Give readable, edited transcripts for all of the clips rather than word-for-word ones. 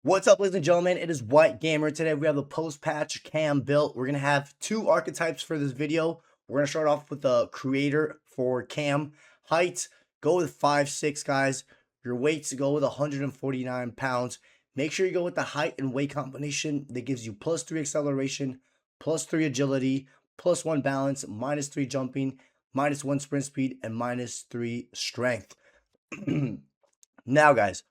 What's up, ladies and gentlemen? It is White Gamer. Today we have the post-patch cam built. We're going to have two archetypes for this video. We're going to start off with the creator for cam. Height, go with 5'6", guys. Your weights, go with 149 pounds. Make sure you go with the height and weight combination that gives you +3 acceleration, +3 agility, +1 balance, -3 jumping, -1 sprint speed, and -3 strength. Now, guys,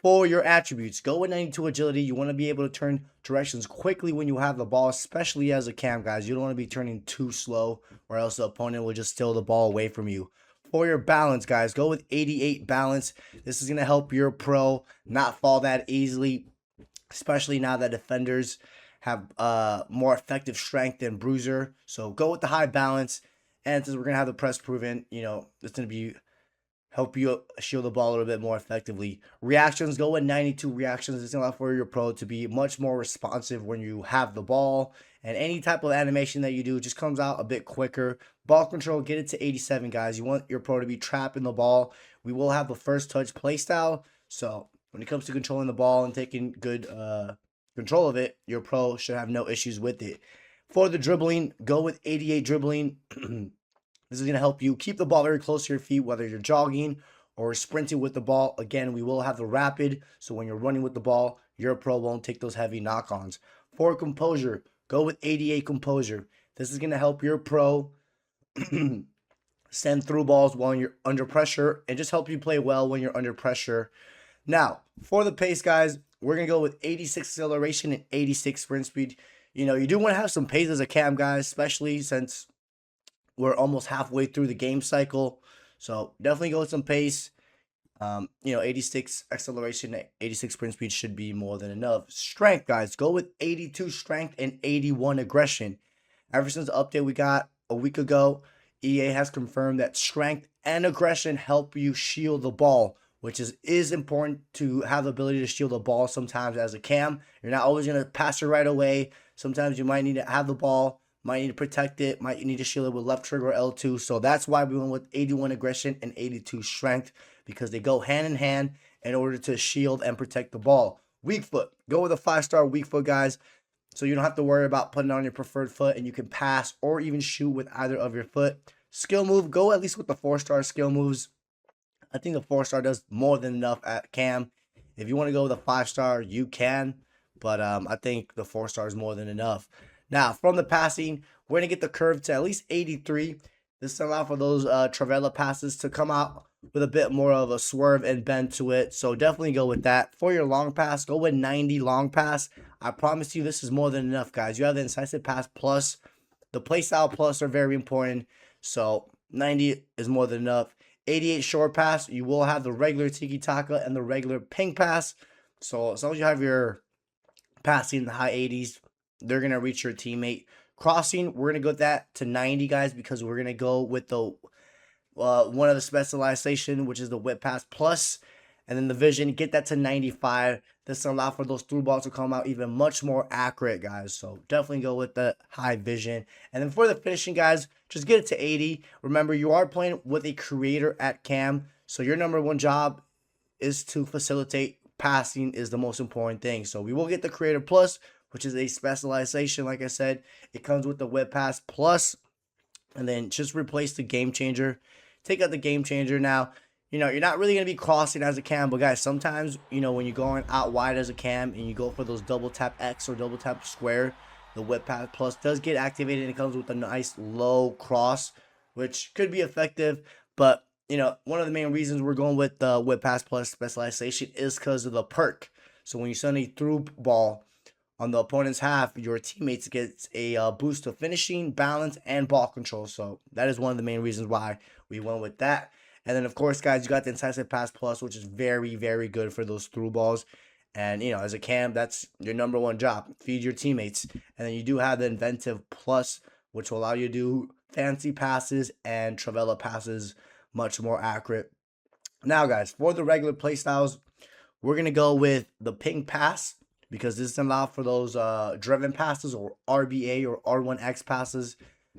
for your attributes, go with 92 agility. You want to be able to turn directions quickly when you have the ball, especially as a cam, guys. You don't want to be turning too slow or else the opponent will just steal the ball away from you. For your balance, guys, go with 88 balance. This is going to help your pro not fall that easily, especially now that defenders have more effective strength than bruiser. So go with the high balance. And since we're going to have the press proven, it's going to be help you shield the ball a little bit more effectively. Reactions, go with 92 reactions. It's going to allow for your pro to be much more responsive when you have the ball. And any type of animation that you do just comes out a bit quicker. Ball control, get it to 87, guys. You want your pro to be trapping the ball. We will have the first touch play style. So when it comes to controlling the ball and taking good control of it, your pro should have no issues with it. For the dribbling, go with 88 dribbling. This is going to help you keep the ball very close to your feet, whether you're jogging or sprinting with the ball. Again, we will have the rapid, so when you're running with the ball, your pro won't take those heavy knock-ons. For composure, go with 88 composure. This is going to help your pro send through balls while you're under pressure and just help you play well when you're under pressure. Now, for the pace, guys, we're going to go with 86 acceleration and 86 sprint speed. You do want to have some pace as a cam, guys, especially since we're almost halfway through the game cycle. So definitely go with some pace. 86 acceleration, 86 sprint speed should be more than enough. Strength, guys, go with 82 strength and 81 aggression. Ever since the update we got a week ago, EA has confirmed that strength and aggression help you shield the ball, which is important to have the ability to shield the ball sometimes as a cam. You're not always going to pass it right away. Sometimes you might need to have the ball, might need to protect it, might need to shield it with left trigger or L2. So that's why we went with 81 aggression and 82 strength, because they go hand in hand in order to shield and protect the ball. Weak foot, go with a 5-star weak foot, guys, so you don't have to worry about putting on your preferred foot and you can pass or even shoot with either of your foot. Skill move, go at least with the 4-star skill moves. I think the 4-star does more than enough at cam. If you want to go with a 5-star, you can, but I think the 4-star is more than enough. Now, from the passing, we're going to get the curve to at least 83. This will allow for those Travella passes to come out with a bit more of a swerve and bend to it. So definitely go with that. For your long pass, go with 90 long pass. I promise you this is more than enough, guys. You have the incisive pass plus. The playstyle plus are very important. So 90 is more than enough. 88 short pass. You will have the regular tiki-taka and the regular ping pass. So as long as you have your passing in the high 80s, they're going to reach your teammate. Crossing, we're going to go with that to 90, guys, because we're going to go with the one of the specialization, which is the whip pass plus, and then the vision, get that to 95. This will allow for those through balls to come out even much more accurate, guys. So definitely go with the high vision. And then for the finishing, guys, just get it to 80. Remember, you are playing with a creator at cam, so your #1 job is to facilitate. Passing is the most important thing. So we will get the creator plus, which is a specialization. Like I said, it comes with the whip pass plus, and then just replace the game changer. Take out the game changer. Now, you're not really going to be crossing as a cam, but guys, sometimes, when you're going out wide as a cam and you go for those double tap X or double tap square, the whip pass plus does get activated, and it comes with a nice low cross, which could be effective. But, one of the main reasons we're going with the whip pass plus specialization is because of the perk. So when you send a through ball on the opponent's half, your teammates get a boost to finishing, balance, and ball control. So that is one of the main reasons why we went with that. And then, of course, guys, you got the incisive pass plus, which is very, very good for those through balls. And, as a cam, that's your #1 job. Feed your teammates. And then you do have the inventive plus, which will allow you to do fancy passes and Travella passes much more accurate. Now, guys, for the regular play styles, we're going to go with the ping pass, because this is allowed for those driven passes or RBA or R1X passes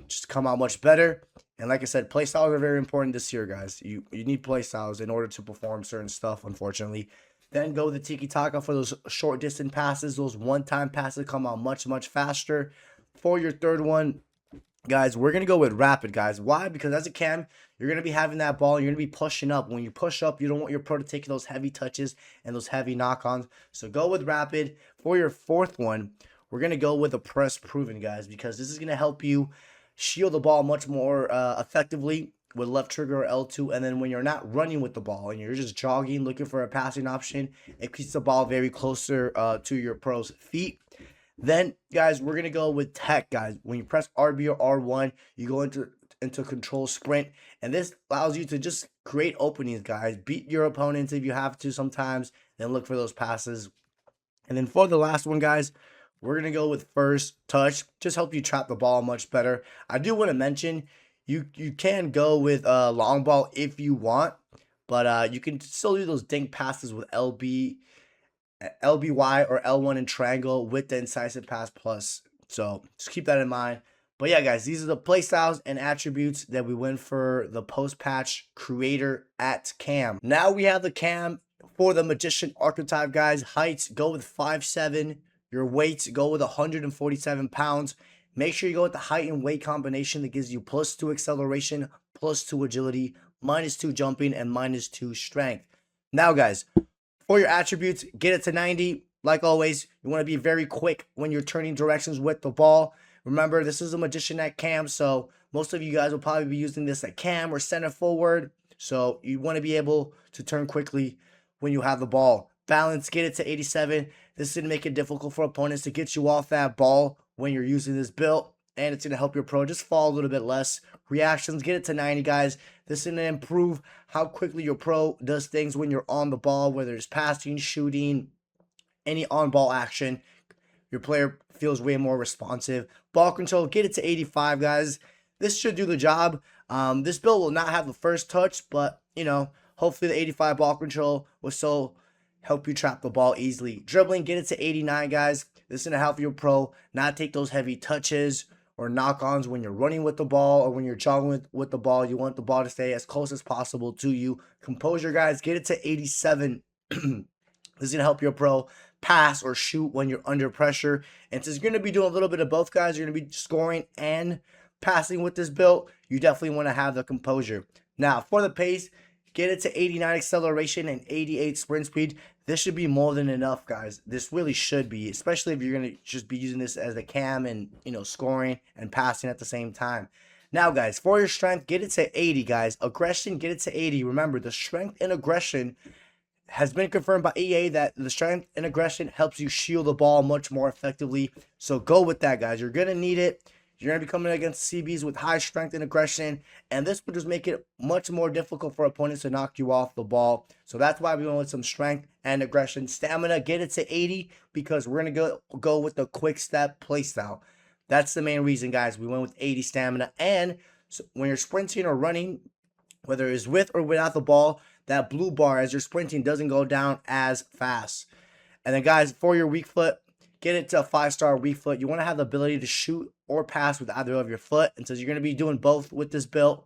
just come out much better. And like I said, playstyles are very important this year, guys. You need playstyles in order to perform certain stuff, unfortunately. Then go with the tiki taka for those short distance passes. Those one-time passes come out much, much faster. For your third one, guys, we're going to go with rapid, guys. Why? Because as a cam, you're going to be having that ball. You're going to be pushing up. When you push up, you don't want your pro to take those heavy touches and those heavy knock-ons. So go with rapid. For your fourth one, we're going to go with a press proven, guys, because this is going to help you shield the ball much more effectively with left trigger or L2. And then when you're not running with the ball and you're just jogging, looking for a passing option, it keeps the ball very closer to your pro's feet. Then, guys, we're going to go with tech, guys. When you press RB or R1, you go into control sprint. And this allows you to just create openings, guys. Beat your opponents if you have to sometimes. Then look for those passes. And then for the last one, guys, we're going to go with first touch. Just help you trap the ball much better. I do want to mention, you can go with long ball if you want. But you can still do those dink passes with LBY or L1 in triangle with the incisive pass plus. So just keep that in mind. But yeah, guys, these are the playstyles and attributes that we went for the post-patch creator at cam. Now we have the cam for the magician archetype, guys. Heights, go with 5'7". Your weights, go with 147 pounds. Make sure you go with the height and weight combination that gives you +2 acceleration, +2 agility, -2 jumping, and -2 strength. Now, guys, for your attributes, get it to 90. Like always, you want to be very quick when you're turning directions with the ball. Remember, this is a magician at cam, so most of you guys will probably be using this at cam or center forward. So you want to be able to turn quickly when you have the ball. Balance, get it to 87. This is going to make it difficult for opponents to get you off that ball when you're using this build. And it's going to help your pro just fall a little bit less. Reactions, get it to 90, guys. This is going to improve how quickly your pro does things when you're on the ball, whether it's passing, shooting, any on-ball action. Your player feels way more responsive. Ball control, get it to 85, guys. This should do the job. This build will not have the first touch, but, you know, hopefully the 85 ball control will still help you trap the ball easily. Dribbling, get it to 89, guys. This is going to help your pro not take those heavy touches or knock-ons when you're running with the ball or when you're jogging with the ball. You want the ball to stay as close as possible to you. Composure, guys, get it to 87. This is going to help your pro pass or shoot when you're under pressure. And since you're going to be doing a little bit of both, guys, you're going to be scoring and passing with this build, you definitely want to have the composure. Now, for the pace, get it to 89 acceleration and 88 sprint speed. This should be more than enough, guys. This really should be, especially if you're going to just be using this as the cam and, you know, scoring and passing at the same time. Now, guys, for your strength, get it to 80, guys. Aggression, get it to 80. Remember, the strength and aggression has been confirmed by EA that the strength and aggression helps you shield the ball much more effectively. So go with that, guys. You're going to need it. You're going to be coming against CBs with high strength and aggression, and this will just make it much more difficult for opponents to knock you off the ball. So that's why we went with some strength and aggression. Stamina, get it to 80 because we're going to go with the quick step playstyle. That's the main reason, guys. We went with 80 stamina, and so when you're sprinting or running, whether it's with or without the ball, that blue bar as you're sprinting doesn't go down as fast. And then, guys, for your weak foot, get it to a 5-star weak foot. You want to have the ability to shoot or pass with either of your foot. And since you're going to be doing both with this build,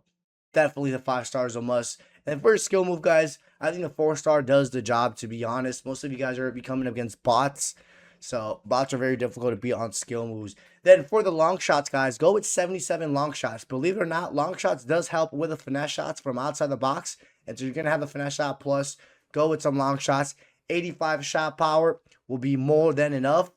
definitely the 5-star is a must. And for your skill move, guys, I think the 4-star does the job, to be honest. Most of you guys are coming against bots. So bots are very difficult to beat on skill moves. Then for the long shots, guys, go with 77 long shots. Believe it or not, long shots does help with the finesse shots from outside the box. And so you're going to have the finesse shot plus. Go with some long shots. 85 shot power will be more than enough.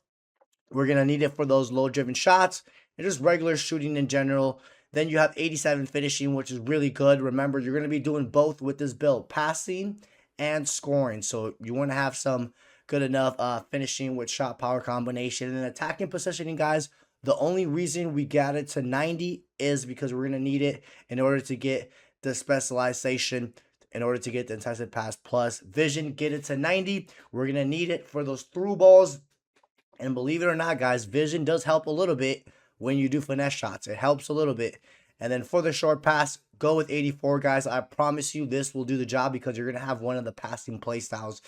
We're going to need it for those low-driven shots and just regular shooting in general. Then you have 87 finishing, which is really good. Remember, you're going to be doing both with this build, passing and scoring. So you want to have some good enough finishing with shot power combination. And then attacking positioning, guys, the only reason we got it to 90 is because we're going to need it in order to get the specialization, in order to get the incisive pass plus. Vision, get it to 90. We're going to need it for those through balls. And believe it or not, guys, vision does help a little bit when you do finesse shots. It helps a little bit. And then for the short pass, go with 84, guys. I promise you this will do the job because you're going to have one of the passing play styles.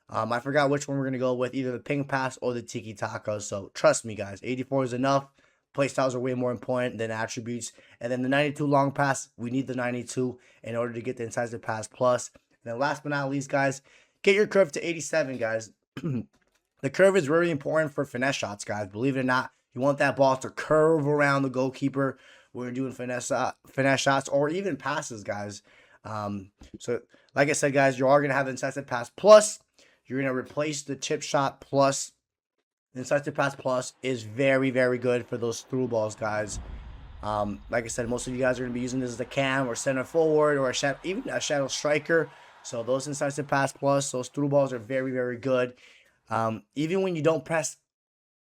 I forgot which one we're going to go with, either the ping pass or the tiki taka. So trust me, guys, 84 is enough. Play styles are way more important than attributes. And then the 92 long pass, we need the 92 in order to get the incisive pass plus. And then last but not least, guys, get your curve to 87, guys. The curve is really important for finesse shots, guys. Believe it or not, you want that ball to curve around the goalkeeper when you're doing finesse shots or even passes, guys. So, like I said, guys, you are going to have the incisive pass plus. You're going to replace the chip shot plus. The incisive pass plus is very, very good for those through balls, guys. Like I said, most of you guys are going to be using this as a cam or center forward or even a shadow striker. So those incisive pass plus, those through balls are very, very good. Even when you don't press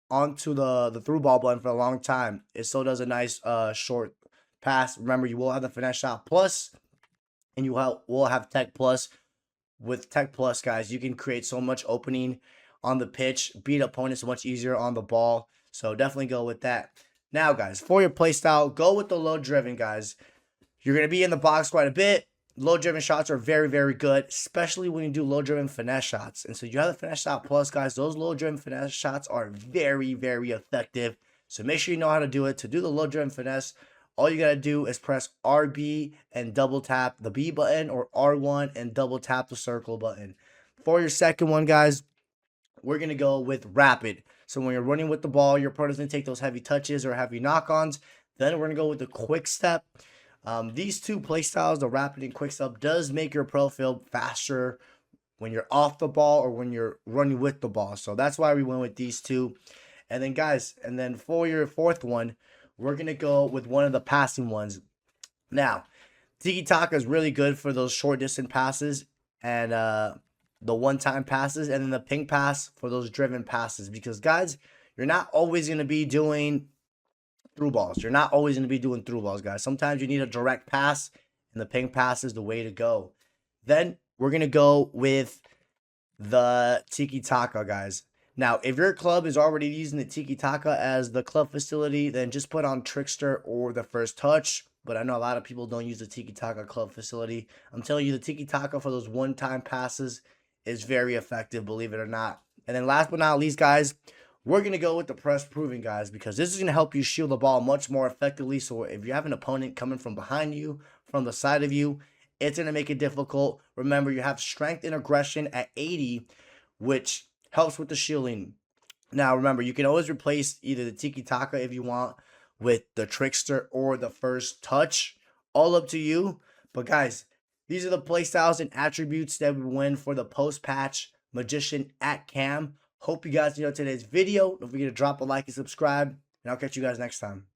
onto the through ball button for a long time, it still does a nice short pass. Remember, you will have the finesse shot plus, and you will have tech plus. With tech plus, guys, you can create so much opening on the pitch, beat opponents much easier on the ball. So definitely go with that. Now, guys, for your play style, go with the low driven, guys. You're going to be in the box quite a bit. Low driven shots are very, very good, especially when you do low driven finesse shots. And so you have the finesse shot plus, guys. Those low driven finesse shots are very, very effective. So make sure you know how to do it. To do the low driven finesse, all you got to do is press RB and double tap the B button, or R1 and double tap the circle button. For your second one, guys, we're going to go with rapid. So when you're running with the ball, your opponent's going to take those heavy touches or heavy knock-ons. Then we're going to go with the quick step. These two play styles, the rapid and quick step, does make your pro field faster when you're off the ball or when you're running with the ball. So that's why we went with these two. And then, guys, for your fourth one, we're going to go with one of the passing ones. Now, tiki-taka is really good for those short distance passes and the one-time passes, and then the ping pass for those driven passes. Because, guys, you're not always going to be doing through balls. You're not always going to be doing through balls, guys. Sometimes you need a direct pass, and the ping pass is the way to go. Then we're going to go with the tiki-taka, guys. Now, if your club is already using the tiki-taka as the club facility, then just put on trickster or the first touch. But I know a lot of people don't use the tiki-taka club facility. I'm telling you, the tiki-taka for those one-time passes is very effective, believe it or not. And then last but not least, guys, we're going to go with the press proving, guys, because this is going to help you shield the ball much more effectively. So if you have an opponent coming from behind you, from the side of you, it's going to make it difficult. Remember, you have strength and aggression at 80, which helps with the shielding. Now, remember, you can always replace either the tiki-taka if you want with the trickster or the first touch. All up to you. But, guys, these are the playstyles and attributes that we win for the post-patch Magician at Cam. Hope you guys enjoyed today's video. Don't forget to drop a like and subscribe, and I'll catch you guys next time.